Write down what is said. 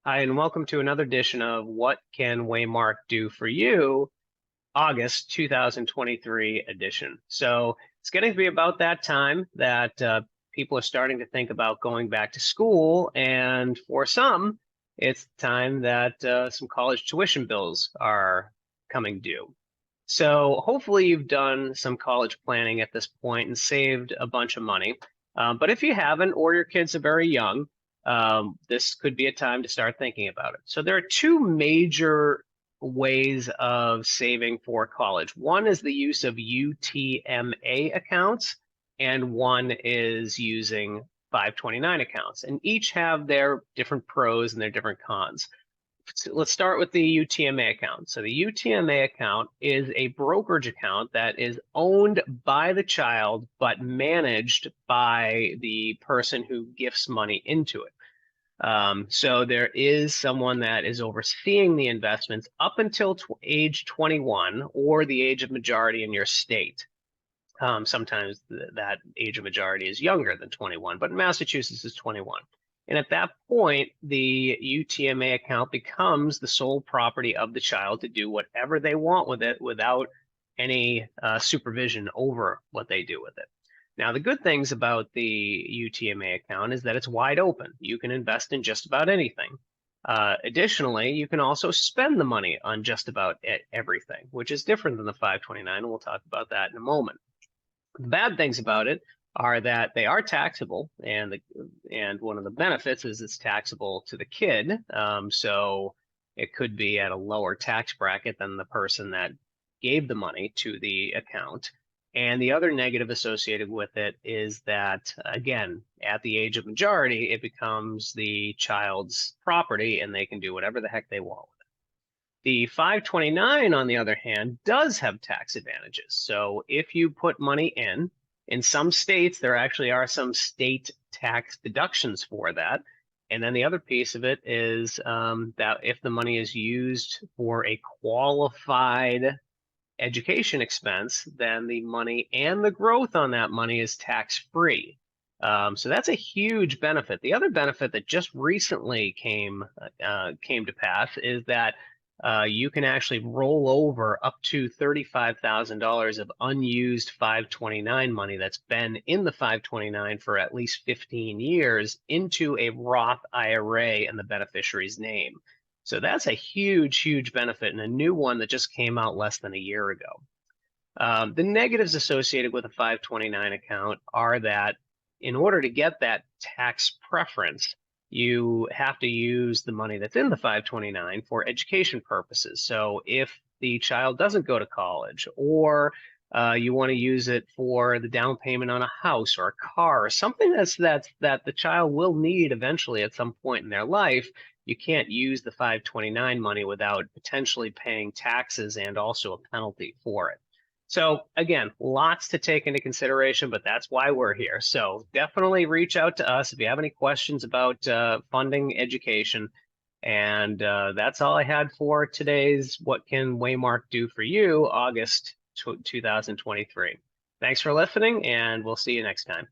Hi, and welcome to another edition of What Can Waymark Do for You, August 2023 edition. So it's getting to be about that time that people are starting to think about going back to school, and for some, it's time that some college tuition bills are coming due. So hopefully you've done some college planning at this point and saved a bunch of money. But if you haven't, or your kids are very young, this could be a time to start thinking about it. So there are two major ways of saving for college. One is the use of UTMA accounts, and one is using 529 accounts, and each have their different pros and their different cons. So let's start with the UTMA account. So the UTMA account is a brokerage account that is owned by the child, but managed by the person who gifts money into it. So there is someone that is overseeing the investments up until age 21 or the age of majority in your state. Sometimes that age of majority is younger than 21, but in Massachusetts is 21. And at that point, the UTMA account becomes the sole property of the child to do whatever they want with it without any supervision over what they do with it. Now, the good things about the UTMA account is that it's wide open. You can invest in just about anything. Additionally, you can also spend the money on just about everything, which is different than the 529, and we'll talk about that in a moment. The bad things about it are that they are taxable, and one of the benefits is it's taxable to the kid. So it could be at a lower tax bracket than the person that gave the money to the account. And the other negative associated with it is that, again, at the age of majority, it becomes the child's property and they can do whatever the heck they want with it. The 529, on the other hand, does have tax advantages. So if you put money in some states, there actually are some state tax deductions for that. And then the other piece of it is that if the money is used for a qualified education expense, then the money and the growth on that money is tax-free. So that's a huge benefit. The other benefit that just recently came to pass is that you can actually roll over up to $35,000 of unused 529 money that's been in the 529 for at least 15 years into a Roth IRA in the beneficiary's name. So that's a huge, huge benefit, and a new one that just came out less than a year ago. The negatives associated with a 529 account are that in order to get that tax preference, you have to use the money that's in the 529 for education purposes. So if the child doesn't go to college, or you want to use it for the down payment on a house or a car, or something that the child will need eventually at some point in their life, you can't use the 529 money without potentially paying taxes and also a penalty for it. So again, lots to take into consideration, but that's why we're here. So definitely reach out to us if you have any questions about funding education. And that's all I had for today's What Can Waymark Do for You, August 2023. Thanks for listening, and we'll see you next time.